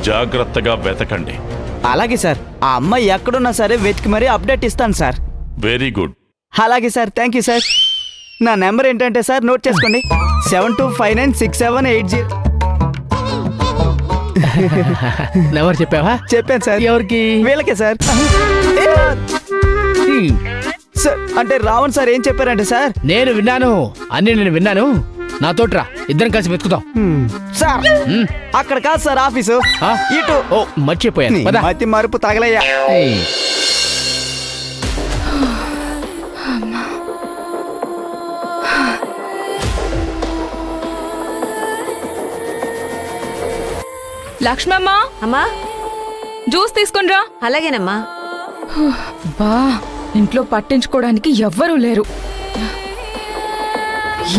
జాగ్రత్తగా వెతకండి. అలాగే సార్, ఆ అమ్మాయి ఎక్కడున్నా సరే వెతికి మరీ అప్డేట్ ఇస్తాను సార్. Very good. అలాగే సార్, థ్యాంక్ యూ సార్. నా నెంబర్ ఏంటంటే సార్ నోట్ చేసుకోండి, 72596780. నెంబర్ చెప్పావా? చెప్పాను సార్. ఎవరికి? వీళ్ళకే సార్. సార్ అంటే రావణ్ సార్ ఏం చెప్పారంటే సార్, నేను విన్నాను, నేను విన్నాను. నాతోట్రా, ఇద్దరం కలిసి వెతుకుతాం. సార్ అక్కడ కాదు సార్ ఆఫీసు, ఆ? ఇటు. ఓ మర్చిపోయాను, పద. మతి మరుపు తగలయ్యా. ఏయ్. లక్ష్మమ్మ, అమ్మా జ్యూస్ తీసుకునిరా. అలాగేనమ్మా. బా, ఇంట్లో పట్టించుకోవడానికి ఎవ్వరూ లేరు.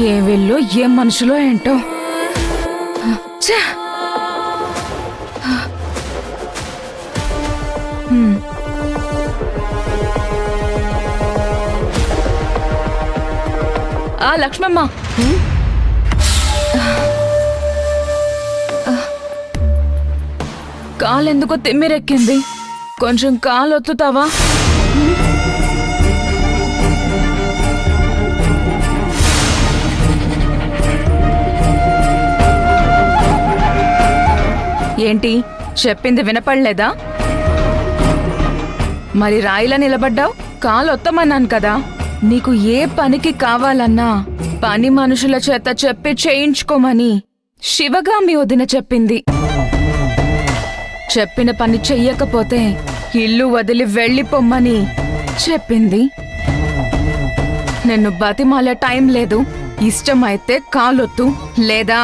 ఏ వీళ్ళు ఏం మనుషులో ఏంటో. ఛే! ఆ లక్ష్మమ్మ, కాలెందుకో తిమ్మిరెక్కింది, కొంచెం కాలు ఒత్తుతావా? ఏంటి చెప్పింది వినపడలేదా? మరి రాయిలా నిలబడ్డావు? కాలు ఒత్తమన్నాను కదా. నీకు ఏ పనికి కావాలన్నా పని మనుషుల చేత చెప్పి చేయించుకోమని శివగామి వదిన చెప్పింది. చెప్పిన పని చెయ్యకపోతే ఇల్లు వదిలి వెళ్ళిపోమ్మని చెప్పింది. నిన్ను బతిమాలే టైం లేదు. ఇష్టమైతే కాలొత్తు, లేదా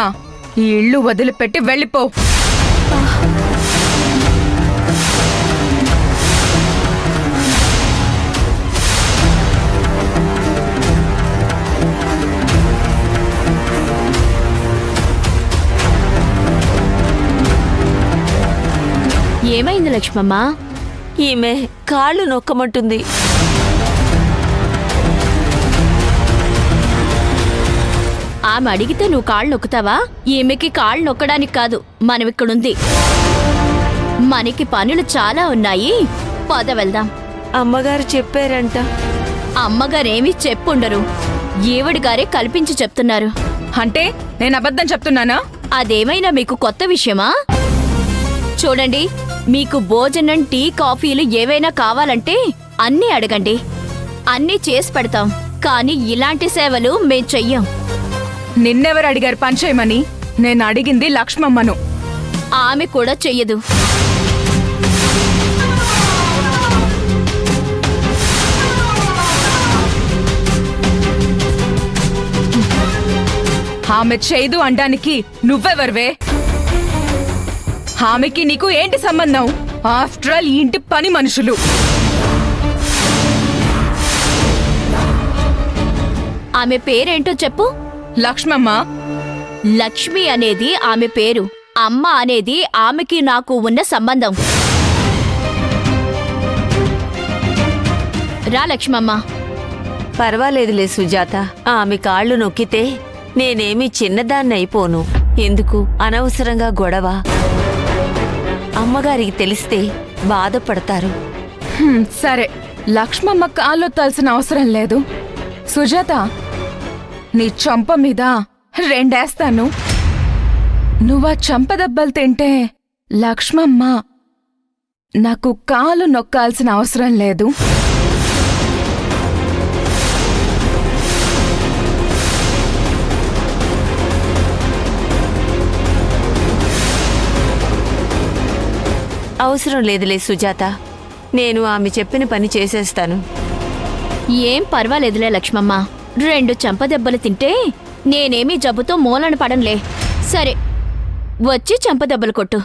ఈ ఇల్లు వదిలిపెట్టి వెళ్ళిపో. ఏమైంది లక్ష్మమ్మ? ఈమె కాళ్ళు నొక్కమంటుంది. ఆమె అడిగితే నువ్వు కాళ్ళు నొక్కుతావా? ఈమెకి కాళ్ళు నొక్కడానికి కాదు, మనమిక్కడుంది. మనకి పనులు చాలా ఉన్నాయి, పద వెళ్దాం. అమ్మగారు చెప్పారంట. అమ్మగారేమీ చెప్పుండరు, ఈవిడి గారే కల్పించి చెప్తున్నారు. అంటే నేను అబద్ధం చెప్తున్నానా? అదేమైనా మీకు కొత్త విషయమా? చూడండి, మీకు భోజనం, టీ, కాఫీలు ఏవైనా కావాలంటే అన్నీ అడగండి, అన్నీ చేసి పెడతాం. కానీ ఇలాంటి సేవలు మేం చెయ్యం. నిన్నెవరు అడిగారు పని చేయమని? నేను అడిగింది లక్ష్మమ్మను. ఆమె కూడా చెయ్యదు. ఆమె చేయదు అనడానికి నువ్వెవర్వే? ఆమెకి నీకు ఏంటి సంబంధం? ఆఫ్టర్ ఆల్ ఈ ఇంటి పని మనుషులు. ఆమె పేరేంటో చెప్పు. లక్ష్మమ్మ. లక్ష్మి అనేది ఆమె పేరు, అమ్మ అనేది ఆమెకి నాకు ఉన్న సంబంధం. రా లక్ష్మమ్మ. పర్వాలేదులే సుజాత, ఆమె కాళ్ళు నొక్కితే నేనేమీ చిన్నదాన్ని అయిపోను. ఎందుకు అనవసరంగా గొడవ? అమ్మగారికి తెలిస్తే బాధపడతారు. సరే, లక్ష్మమ్మ కాళ్ళొత్తాల్సిన అవసరం లేదు. సుజాత, నీ చంప మీద 2 వేస్తాను. నువ్వా చంప దెబ్బలు తింటే లక్ష్మమ్మ నాకు కాలు నొక్కాల్సిన అవసరం లేదు. అవసరం లేదులే సుజాత, నేను ఆమె చెప్పిన పని చేసేస్తాను. ఏం పర్వాలేదులే లక్ష్మమ్మ, 2 చంపదెబ్బలు తింటే నేనేమీ జబ్బుతో మూలన పడంలే. సరే, వచ్చి చంపదెబ్బలు కొట్టు.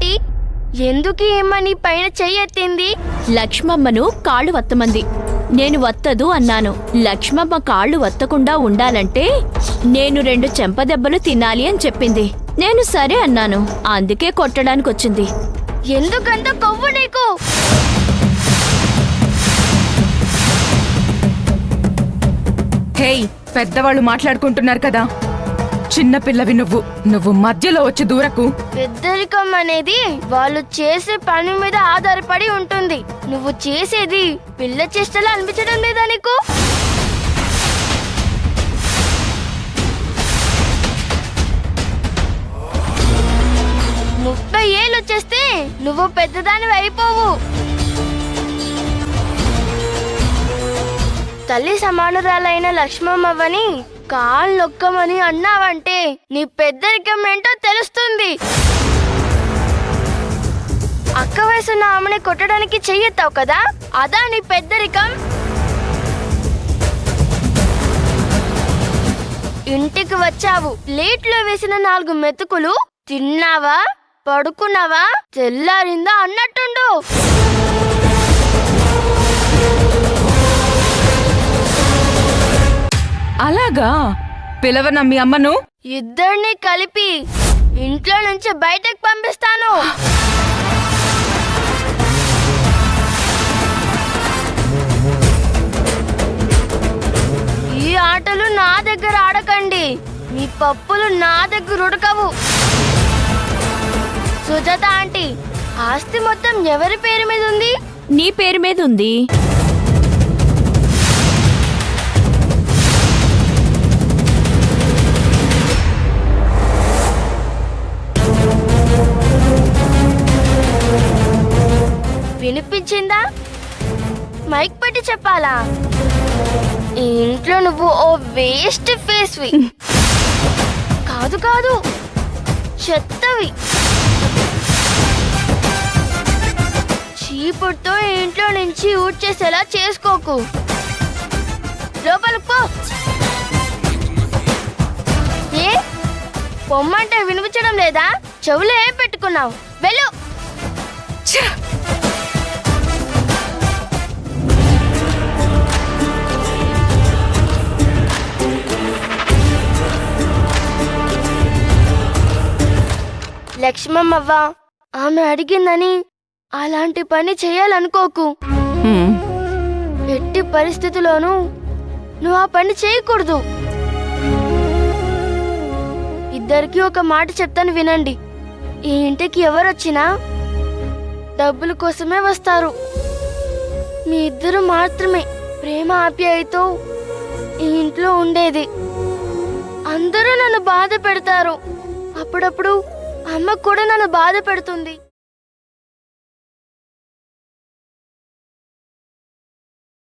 ఆంటీ ఎందుకు ఏమని పైన చెయ్యెత్తింది? లక్ష్మమ్మను కాళ్ళు వత్తమంది. నేను వత్తదు అన్నాను. లక్ష్మమ్మ కాళ్ళు వత్తకుండా ఉండాలంటే నేను 2 చెంపదెబ్బలు తినాలి అని చెప్పింది. నేను సరే అన్నాను. అందుకే కొట్టడానికి వచ్చింది. ఎందుకంత కొవ్వు నీకు? హేయ్, పెద్దవాళ్ళు మాట్లాడుకుంటున్నారు కదా, చిన్న పిల్లవి నువ్వు మధ్యలో వచ్చి దూరకు. పెద్దరికం అనేది వాళ్ళు చేసే పని మీద ఆధారపడి ఉంటుంది. నువ్వు చేసేది పిల్ల చేష్టలా అనిపించడం లేదా నీకు? ముప్పై ఏళ్ళు వచ్చేస్తే నువ్వు పెద్దదానివి అయిపోవు. తల్లి సమానురాలైన లక్ష్మమ్మవ్వని కాళ్ళు నొక్కమని అన్నావంటే నీ పెద్దరికం ఏంటో తెలుస్తుంది. అక్క వయసున్న ఆమెని కొట్టడానికి చెయ్యెత్తావు కదా, అదా నీ పెద్దరికం? ఇంటికి వచ్చావు, ప్లేట్లో వేసిన 4 మెతుకులు తిన్నావా, పడుకున్నావా, తెల్లారిందా అన్నట్టుండు. అలాగా? పిలవనా మీ అమ్మను? ఇద్దరిని కలిపి ఇంట్లో నుంచి బయటకు పంపిస్తాను. ఈ ఆటలు నా దగ్గర ఆడకండి. మీ పప్పులు నా దగ్గర ఉడకవు. సుజాత ఆంటీ, ఆస్తి మొత్తం ఎవరి పేరు మీద ఉంది? నీ పేరు మీద ఉంది. వినిపించిందా? మైక్ పెట్టి చెప్పాలా? ఈ ఇంట్లో నువ్వు ఓ వేస్ట్ ఫేస్వి. కాదు కాదు, చెత్తవి. చీపుడుతో ఈ ఇంట్లో నుంచి ఊడ్చేసేలా చేసుకోకు. లోపలికి పో. ఏ పొమ్మంటే వినిపించడం లేదా? చెవులు ఏం పెట్టుకున్నావు? వెళ్ళు. ఛ! లక్ష్మమ్మవ్వ ఆమె అడిగిందని అలాంటి పని చేయాలనుకోకు. హ్మ్. ఎట్టి పరిస్థితిలోనూ నువ్వు ఆ పని చేయకూడదు. ఇద్దరికి ఒక మాట చెప్తాను వినండి. ఈ ఇంటికి ఎవరొచ్చినా డబ్బుల కోసమే వస్తారు. మీ ఇద్దరు మాత్రమే ప్రేమ ఆప్యాయతో ఈ ఇంట్లో ఉండేది. అందరూ నన్ను బాధ పెడతారు. అప్పుడప్పుడు అమ్మ కూడా నన్ను బాధ పెడుతుంది.